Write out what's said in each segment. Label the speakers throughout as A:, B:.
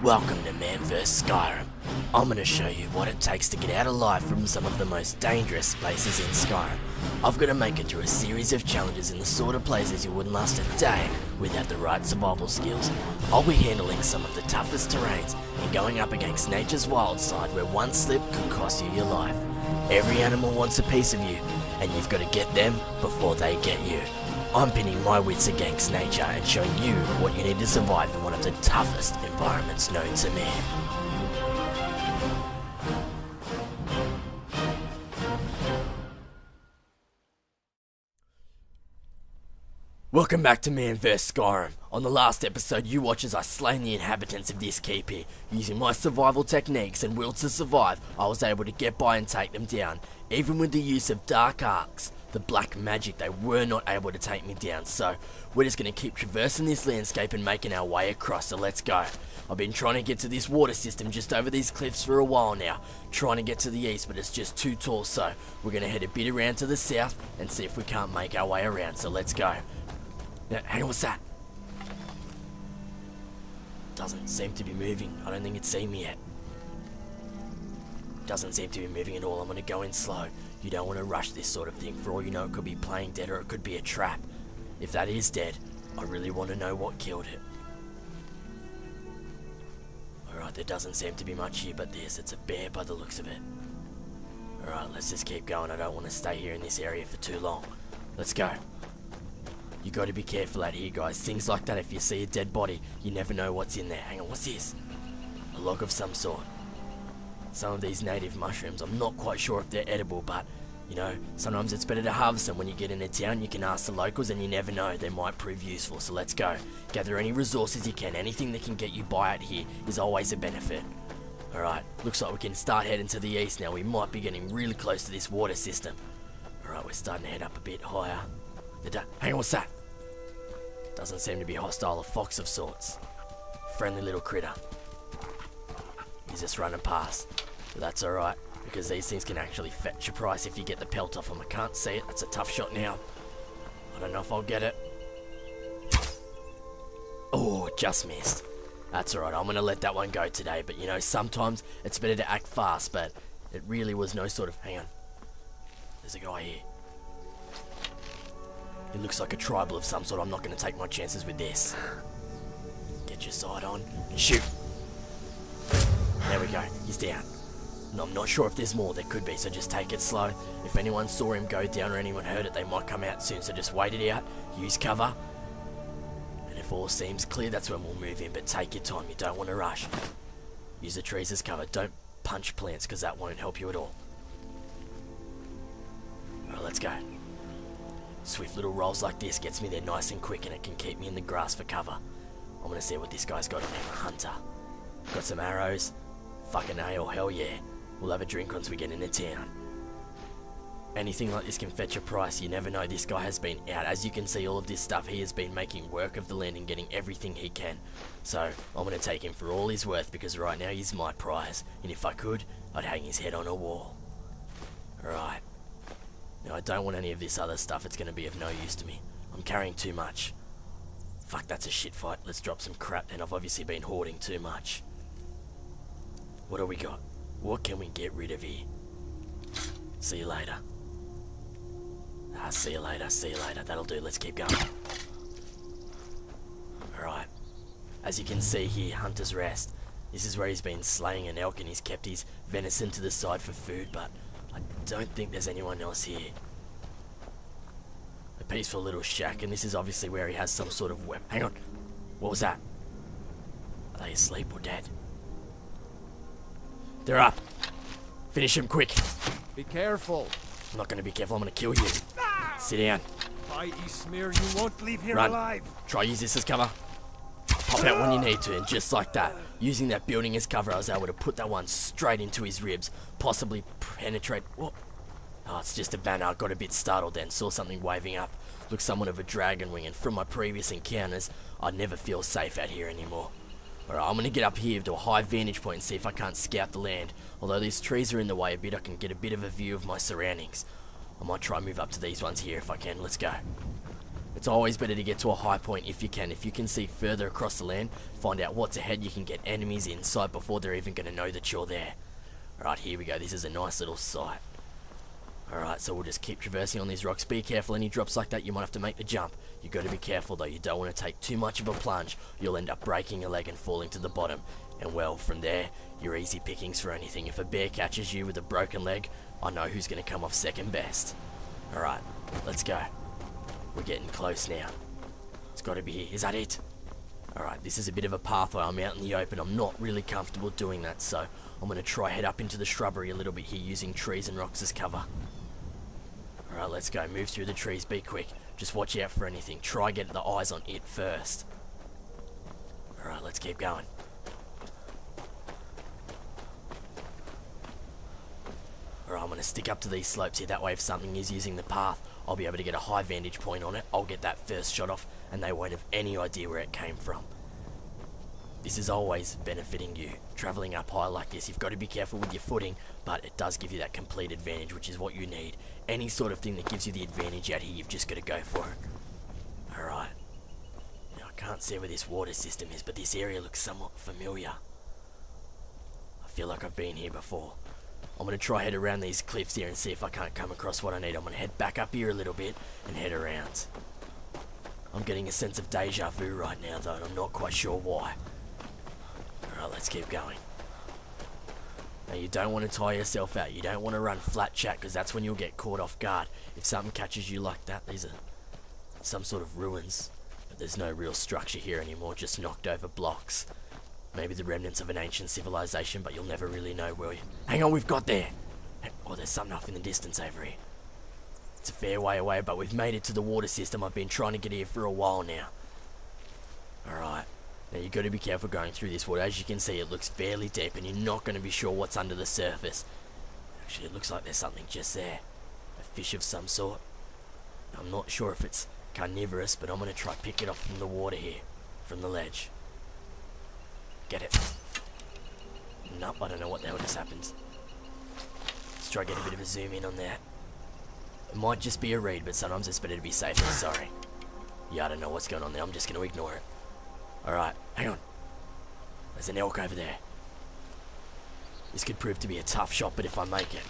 A: Welcome to Man vs Skyrim. I'm gonna show you what it takes to get out alive from some of the most dangerous places in Skyrim. I've got to make it through a series of challenges in the sort of places you wouldn't last a day without the right survival skills. I'll be handling some of the toughest terrains and going up against nature's wild side where one slip could cost you your life. Every animal wants a piece of you, and you've got to get them before they get you. I'm pinning my wits against nature and showing you what you need to survive in one of the toughest environments known to man. Welcome back to Man vs Skyrim. On the last episode, you watchers, I slain the inhabitants of this keep here. Using my survival techniques and will to survive, I was able to get by and take them down. Even with the use of dark arcs, the black magic, they were not able to take me down. So we're just going to keep traversing this landscape and making our way across, so let's go. I've been trying to get to this water system just over these cliffs for a while now. Trying to get to the east, but it's just too tall, so we're going to head a bit around to the south and see if we can't make our way around, so let's go. Now, hang on, what's that? Doesn't seem to be moving. I don't think it's seen me yet. Doesn't seem to be moving at all. I'm going to go in slow. You don't want to rush this sort of thing. For all you know, it could be playing dead or it could be a trap. If that is dead, I really want to know what killed it. Alright, there doesn't seem to be much here but this. It's a bear by the looks of it. Alright, let's just keep going. I don't want to stay here in this area for too long. Let's go. You got to be careful out here, guys. Things like that, if you see a dead body, you never know what's in there. Hang on, what's this? A log of some sort. Some of these native mushrooms, I'm not quite sure if they're edible, but, you know, sometimes it's better to harvest them. When you get in a town, you can ask the locals and you never know, they might prove useful. So let's go. Gather any resources you can. Anything that can get you by out here is always a benefit. Alright, looks like we can start heading to the east now. We might be getting really close to this water system. Alright, we're starting to head up a bit higher. Hang on, what's that? Doesn't seem to be hostile, a fox of sorts. Friendly little critter. He's just running past. But that's alright, because these things can actually fetch a price if you get the pelt off them. I can't see it, that's a tough shot now. I don't know if I'll get it. Oh, just missed. That's alright, I'm gonna let that one go today, but you know, sometimes it's better to act fast, but it really was no sort of... Hang on. There's a guy here. It looks like a tribal of some sort. I'm not going to take my chances with this. Get your sight on and shoot. There we go. He's down. No, I'm not sure if there's more. There could be, so just take it slow. If anyone saw him go down or anyone heard it, they might come out soon. So just wait it out. Use cover. And if all seems clear, that's when we'll move in. But take your time. You don't want to rush. Use the trees as cover. Don't punch plants because that won't help you at all. Alright, let's go. Swift little rolls like this gets me there nice and quick, and it can keep me in the grass for cover. I'm gonna see what this guy's got on him. A hunter. Got some arrows. Fucking A, or hell yeah. We'll have a drink once we get into town. Anything like this can fetch a price. You never know. This guy has been out. As you can see, all of this stuff, he has been making work of the land and getting everything he can. So I'm gonna take him for all he's worth, because right now he's my prize. And if I could, I'd hang his head on a wall. Alright. Now, I don't want any of this other stuff. It's going to be of no use to me. I'm carrying too much. Fuck, that's a shit fight. Let's drop some crap, and I've obviously been hoarding too much. What do we got? What can we get rid of here? See you later. See you later, see you later. That'll do. Let's keep going. Alright. As you can see here, Hunter's Rest. This is where he's been slaying an elk, and he's kept his venison to the side for food, but I don't think there's anyone else here. A peaceful little shack, and this is obviously where he has some sort of weapon. Hang on. What was that? Are they asleep or dead? They're up. Finish him quick.
B: Be careful.
A: I'm not going to be careful. I'm going to kill you. Sit down.
B: By Ysmir, you won't leave here
A: Run.
B: alive.
A: Try use this as cover. Pop out when you need to, and just like that, using that building as cover, I was able to put that one straight into his ribs, possibly penetrate... What? Oh, it's just a banner. I got a bit startled then, saw something waving up. Looked somewhat of a dragon wing, and from my previous encounters, I'd never feel safe out here anymore. Alright, I'm going to get up here to a high vantage point and see if I can't scout the land. Although these trees are in the way a bit, I can get a bit of a view of my surroundings. I might try and move up to these ones here if I can. Let's go. It's always better to get to a high point if you can. If you can see further across the land, find out what's ahead, you can get enemies inside before they're even going to know that you're there. Alright, here we go. This is a nice little site. Alright, so we'll just keep traversing on these rocks. Be careful, any drops like that, you might have to make the jump. You've got to be careful though, you don't want to take too much of a plunge. You'll end up breaking a leg and falling to the bottom. And well, from there, you're easy pickings for anything. If a bear catches you with a broken leg, I know who's going to come off second best. Alright, let's go. We're getting close now. It's got to be here. Is that it? Alright, this is a bit of a pathway. I'm out in the open. I'm not really comfortable doing that, so I'm going to try head up into the shrubbery a little bit here using trees and rocks as cover. Alright, let's go. Move through the trees. Be quick. Just watch out for anything. Try get the eyes on it first. Alright, let's keep going. Alright, I'm going to stick up to these slopes here. That way if something is using the path, I'll be able to get a high vantage point on it. I'll get that first shot off and they won't have any idea where it came from. This is always benefiting you. Travelling up high like this, you've got to be careful with your footing, but it does give you that complete advantage, which is what you need. Any sort of thing that gives you the advantage out here, you've just got to go for it. Alright. Now I can't see where this water system is, but this area looks somewhat familiar. I feel like I've been here before. I'm going to try head around these cliffs here and see if I can't come across what I need. I'm going to head back up here a little bit and head around. I'm getting a sense of deja vu right now though, and I'm not quite sure why. Alright, let's keep going. Now you don't want to tire yourself out. You don't want to run flat chat because that's when you'll get caught off guard. If something catches you like that, these are some sort of ruins. But there's no real structure here anymore, just knocked over blocks. Maybe the remnants of an ancient civilization, but you'll never really know where you... Hang on, we've got there! Oh, there's something off in the distance over here. It's a fair way away, but we've made it to the water system. I've been trying to get here for a while now. Alright. Now you've got to be careful going through this water. As you can see, it looks fairly deep and you're not going to be sure what's under the surface. Actually, it looks like there's something just there. A fish of some sort. I'm not sure if it's carnivorous, but I'm going to try pick it up from the water here. From the ledge. Get it. Nope, I don't know what the hell just happened. Let's try get a bit of a zoom in on that. It might just be a reed, but sometimes it's better to be safe than sorry. Yeah, I don't know what's going on there. I'm just going to ignore it. Alright, hang on. There's an elk over there. This could prove to be a tough shot, but if I make it,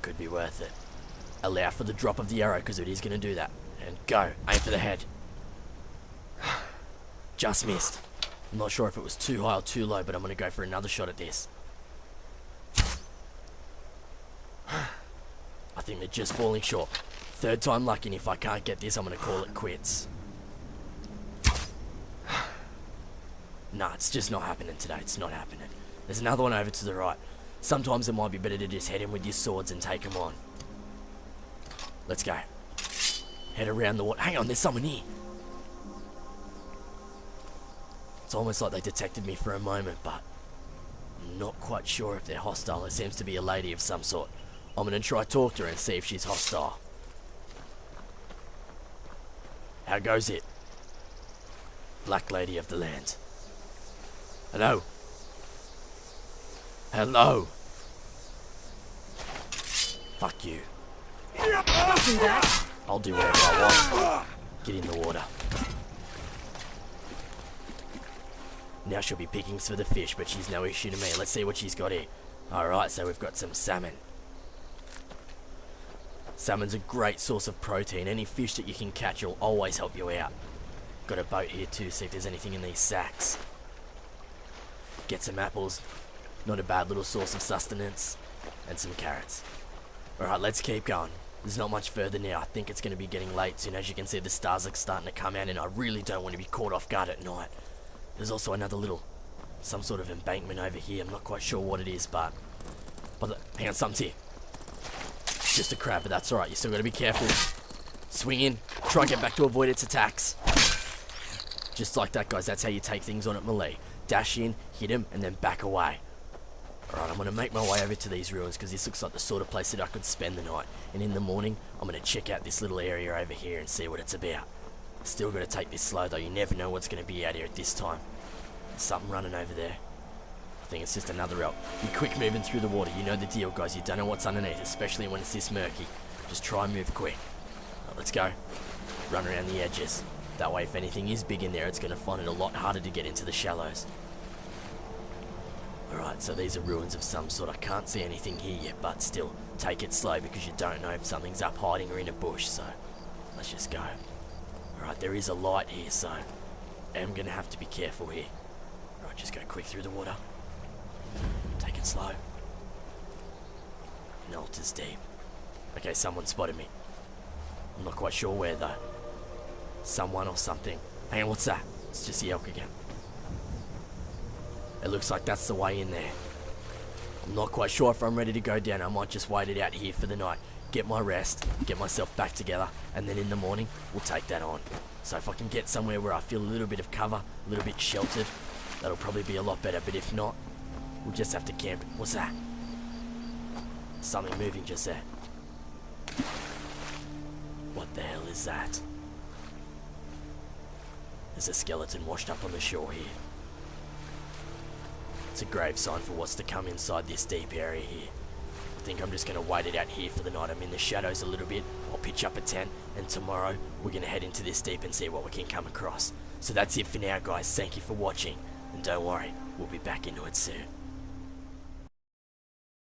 A: could be worth it. Allow for the drop of the arrow, because it is going to do that. And go. Aim for the head. Just missed. I'm not sure if it was too high or too low, but I'm going to go for another shot at this. I think they're just falling short. Third time lucky, and if I can't get this, I'm going to call it quits. Nah, it's just not happening today. It's not happening. There's another one over to the right. Sometimes it might be better to just head in with your swords and take them on. Let's go. Head around the water. Hang on, there's someone here. It's almost like they detected me for a moment, but I'm not quite sure if they're hostile. It seems to be a lady of some sort. I'm going to try talk to her and see if she's hostile. How goes it? Black lady of the land. Hello? Hello? Fuck you.
C: Don't do that.
A: I'll do whatever I want. Get in the water. Now she'll be pickings for the fish, but she's no issue to me. Let's see what she's got here. Alright, so we've got some salmon. Salmon's a great source of protein. Any fish that you can catch will always help you out. Got a boat here too, see if there's anything in these sacks. Get some apples. Not a bad little source of sustenance. And some carrots. Alright, let's keep going. There's not much further now. I think it's going to be getting late soon. As you can see, the stars are starting to come out, and I really don't want to be caught off guard at night. There's also another little, some sort of embankment over here. I'm not quite sure what it is, but hang on, something's here. It's just a crab, but that's alright. You still got to be careful. Swing in. Try and get back to avoid its attacks. Just like that, guys. That's how you take things on at melee. Dash in, hit him, and then back away. Alright, I'm going to make my way over to these ruins because this looks like the sort of place that I could spend the night. And in the morning, I'm going to check out this little area over here and see what it's about. Still got to take this slow though. You never know what's going to be out here at this time. There's something running over there. I think it's just another elk. Be quick moving through the water. You know the deal, guys. You don't know what's underneath, especially when it's this murky. Just try and move quick. Right, let's go. run around the edges. That way if anything is big in there, it's going to find it a lot harder to get into the shallows. Alright, so these are ruins of some sort. I can't see anything here yet, but still, take it slow because you don't know if something's up hiding or in a bush, so let's just go. Alright, there is a light here, so I'm going to have to be careful here. Alright, just go quick through the water. Take it slow. Nolter's deep. Okay, someone spotted me. I'm not quite sure where though. Someone or something. Hang on, what's that? It's just the elk again. It looks like that's the way in there. I'm not quite sure if I'm ready to go down. I might just wait it out here for the night. Get my rest, get myself back together, and then in the morning, we'll take that on. So if I can get somewhere where I feel a little bit of cover, a little bit sheltered, that'll probably be a lot better. But if not, we'll just have to camp. What's that? Something moving just there. What the hell is that? There's a skeleton washed up on the shore here. It's a grave sign for what's to come inside this deep area here. I think I'm just going to wait it out here for the night. I'm in the shadows a little bit. I'll pitch up a tent, and tomorrow we're going to head into this deep and see what we can come across. So that's it for now, guys. Thank you for watching, and don't worry, we'll be back into it soon.